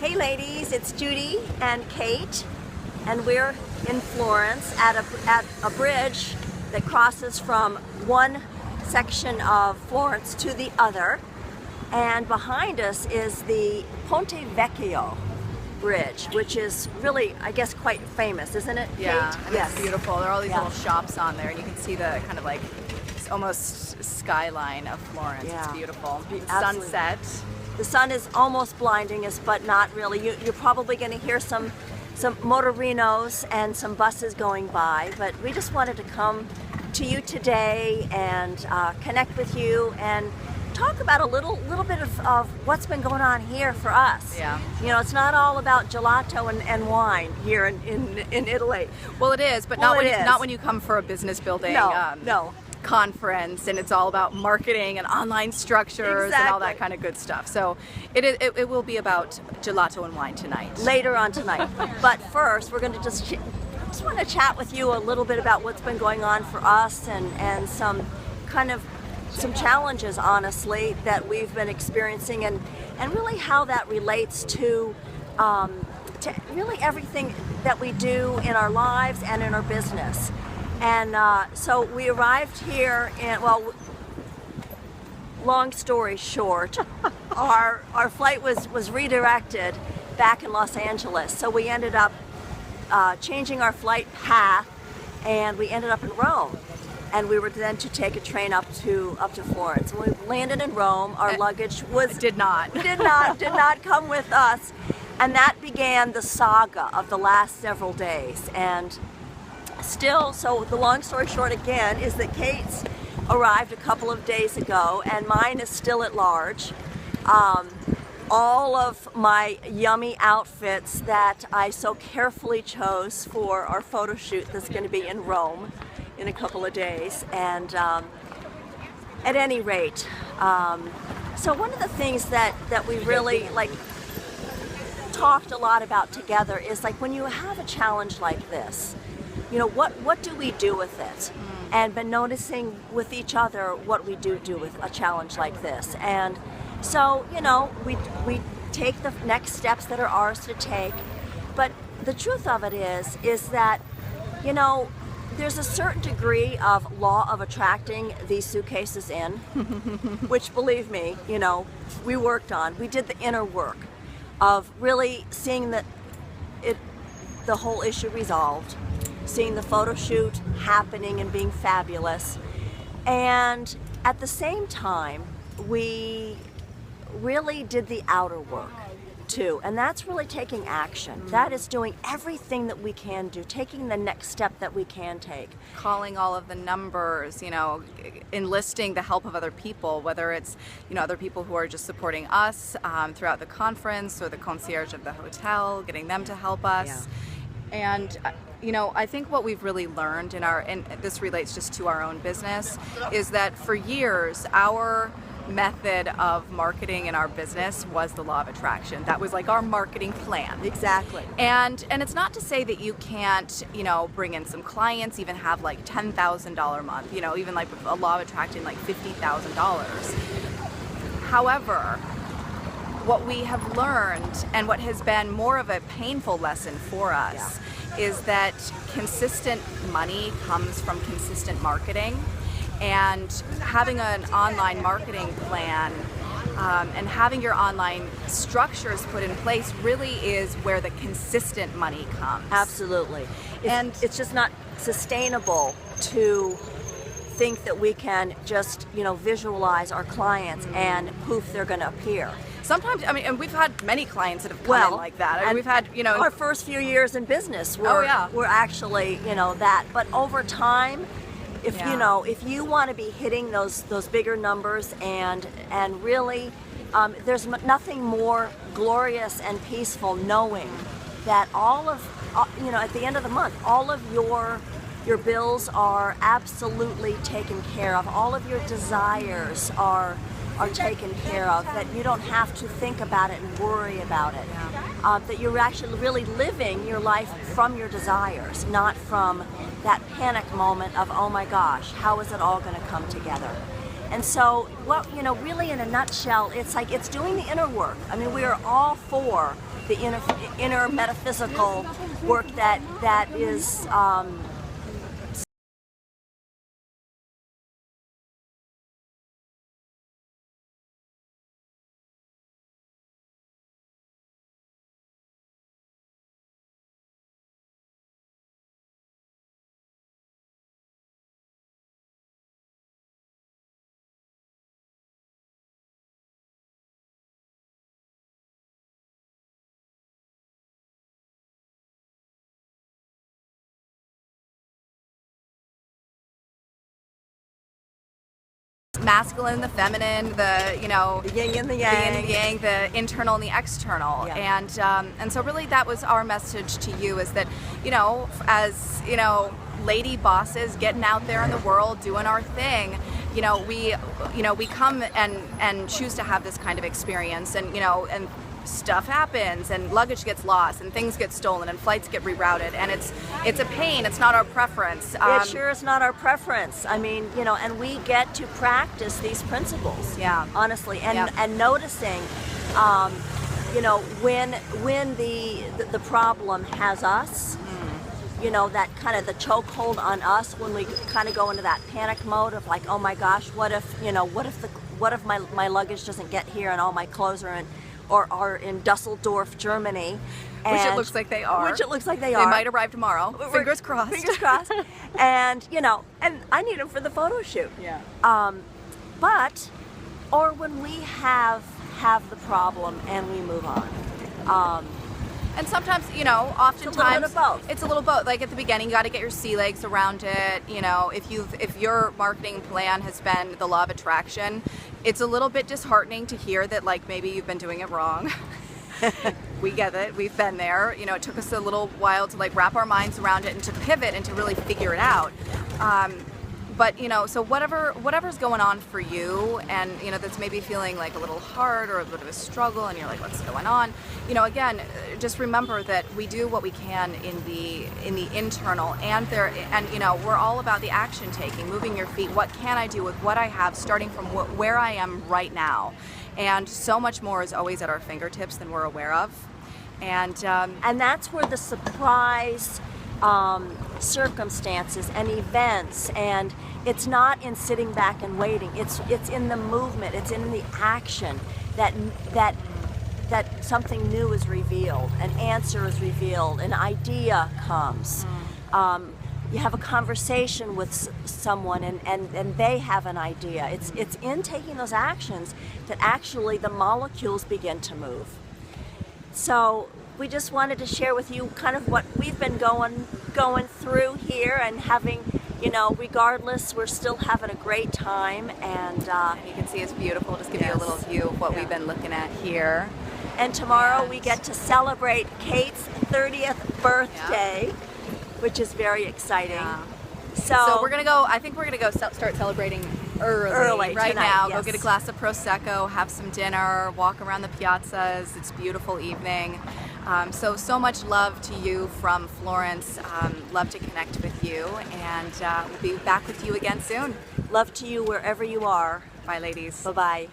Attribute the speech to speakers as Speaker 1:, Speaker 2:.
Speaker 1: Hey ladies, it's Judy and Kate, and we're in Florence at a bridge that crosses from one section of Florence to the other, and behind us is the Ponte Vecchio bridge, which is really, I guess, quite famous, isn't it, Kate?
Speaker 2: Yeah, and
Speaker 1: yes.
Speaker 2: It's beautiful. There are all these little shops on there, and you can see the kind of like almost skyline of Florence.
Speaker 1: Yeah.
Speaker 2: It's beautiful.
Speaker 1: Absolutely.
Speaker 2: Sunset.
Speaker 1: The sun is almost blinding us, but not really. You're probably going to hear some motorinos and some buses going by, but we just wanted to come to you today and connect with you and talk about a little bit of what's been going on here for us.
Speaker 2: Yeah.
Speaker 1: You know, it's not all about gelato and wine here in Italy.
Speaker 2: Well, it is, but
Speaker 1: Well,
Speaker 2: not when you come for a business building.
Speaker 1: No.
Speaker 2: Conference, and it's all about marketing and online structures and all that
Speaker 1: Exactly.
Speaker 2: kind of good stuff. So it will be about gelato and wine tonight.
Speaker 1: Later on tonight. But first, we're going to just want to chat with you a little bit about what's been going on for us and some challenges, honestly, that we've been experiencing and really how that relates to really everything that we do in our lives and in our business. And so we arrived here in, well, long story short, our flight was redirected back in Los Angeles. So we ended up changing our flight path, and we ended up in Rome. And we were then to take a train up to Florence. When we landed in Rome, our luggage
Speaker 2: Did not
Speaker 1: did not come with us. And that began the saga of the last several days. And still, so the long story short again is that Kate's arrived a couple of days ago and mine is still at large. All of my yummy outfits that I so carefully chose for our photo shoot that's going to be in Rome in a couple of days. And at any rate, so one of the things that we really talked a lot about together is like when you have a challenge like this, you know, what do we do with it? And been noticing with each other what we do with a challenge like this. And so, you know, we take the next steps that are ours to take. But the truth of it is that, you know, there's a certain degree of law of attracting these suitcases in, which, believe me, you know, we worked on. We did the inner work of really seeing that the whole issue resolved, seeing the photo shoot happening and being fabulous. And at the same time, we really did the outer work too. And that's really taking action. That is doing everything that we can do, taking the next step that we can take.
Speaker 2: Calling all of the numbers, you know, enlisting the help of other people, whether it's, you know, other people who are just supporting us throughout the conference or the concierge of the hotel, getting them to help us. Yeah. And you know, I think what we've really learned and this relates just to our own business, is that for years our method of marketing in our business was the law of attraction. That was like our marketing plan.
Speaker 1: Exactly.
Speaker 2: And it's not to say that you can't, you know, bring in some clients, even have like $10,000 a month, you know, even like a law of attracting like $50,000. However, what we have learned and what has been more of a painful lesson for us is that consistent money comes from consistent marketing. And having an online marketing plan and having your online structures put in place really is where the consistent money comes.
Speaker 1: Absolutely. It's just not sustainable to think that we can just, you know, visualize our clients and poof, they're going to appear.
Speaker 2: Sometimes, I mean, and we've had many clients that have come in like that. I mean, we've had, you know,
Speaker 1: our first few years in business were actually, you know, that. But over time, if you know, if you want to be hitting those bigger numbers and really, there's nothing more glorious and peaceful knowing that all of, you know, at the end of the month, all of your bills are absolutely taken care of. All of your desires are taken care of, that you don't have to think about it and worry about it. That you're actually really living your life from your desires, not from that panic moment of, oh my gosh, how is it all going to come together? And so, what, you know, really in a nutshell, it's like it's doing the inner work. I mean, we are all for the inner metaphysical work that is
Speaker 2: masculine, the feminine, the
Speaker 1: the yin and the
Speaker 2: the yin and
Speaker 1: yang.
Speaker 2: the yang, the internal and the external.
Speaker 1: Yeah.
Speaker 2: And so really that was our message to you, is that, as lady bosses getting out there in the world doing our thing, we come and choose to have this kind of experience, and stuff happens, and luggage gets lost, and things get stolen, and flights get rerouted, and it's a pain. It's not our preference.
Speaker 1: It sure is not our preference. I mean, and we get to practice these principles.
Speaker 2: Yeah.
Speaker 1: Honestly, and
Speaker 2: Yeah.
Speaker 1: and noticing, when the problem has us. That kind of the chokehold on us, when we kind of go into that panic mode of like, oh my gosh, what if my luggage doesn't get here and all my clothes are in Dusseldorf, Germany,
Speaker 2: Which it looks like they are.
Speaker 1: Which it looks like they
Speaker 2: They
Speaker 1: are.
Speaker 2: might arrive tomorrow. Fingers crossed.
Speaker 1: Fingers crossed. And and I need them for the photo shoot.
Speaker 2: Yeah.
Speaker 1: Or when we have the problem and we move on.
Speaker 2: And sometimes, oftentimes
Speaker 1: It's a little bit of both.
Speaker 2: It's a little both. Like at the beginning, you got to get your sea legs around it. If your marketing plan has been the law of attraction, it's a little bit disheartening to hear that like maybe you've been doing it wrong. We get it. We've been there. It took us a little while to like wrap our minds around it and to pivot and to really figure it out. But so whatever's going on for you, and that's maybe feeling like a little hard or a bit of a struggle, and you're like, what's going on? Again, just remember that we do what we can in the internal, and we're all about the action taking, moving your feet. What can I do with what I have, starting from where I am right now? And so much more is always at our fingertips than we're aware of, and
Speaker 1: that's where the surprise circumstances and events, and it's not in sitting back and waiting. It's in the movement. It's in the action that something new is revealed, an answer is revealed, an idea comes. You have a conversation with someone, and they have an idea. It's in taking those actions that actually the molecules begin to move. So we just wanted to share with you kind of what we've been going through here, and having, regardless, we're still having a great time, and
Speaker 2: you can see it's beautiful. Just give you a little view of what we've been looking at here.
Speaker 1: And tomorrow we get to celebrate Kate's 30th birthday, which is very exciting.
Speaker 2: Yeah.
Speaker 1: So
Speaker 2: we're gonna go. I think we're gonna go start celebrating early right
Speaker 1: tonight,
Speaker 2: now.
Speaker 1: yes.
Speaker 2: Go get a glass of prosecco, have some dinner, walk around the piazzas. It's a beautiful evening. So much love to you from Florence. Love to connect with you, and we'll be back with you again soon.
Speaker 1: Love to you wherever you are.
Speaker 2: Bye, ladies.
Speaker 1: Bye-bye.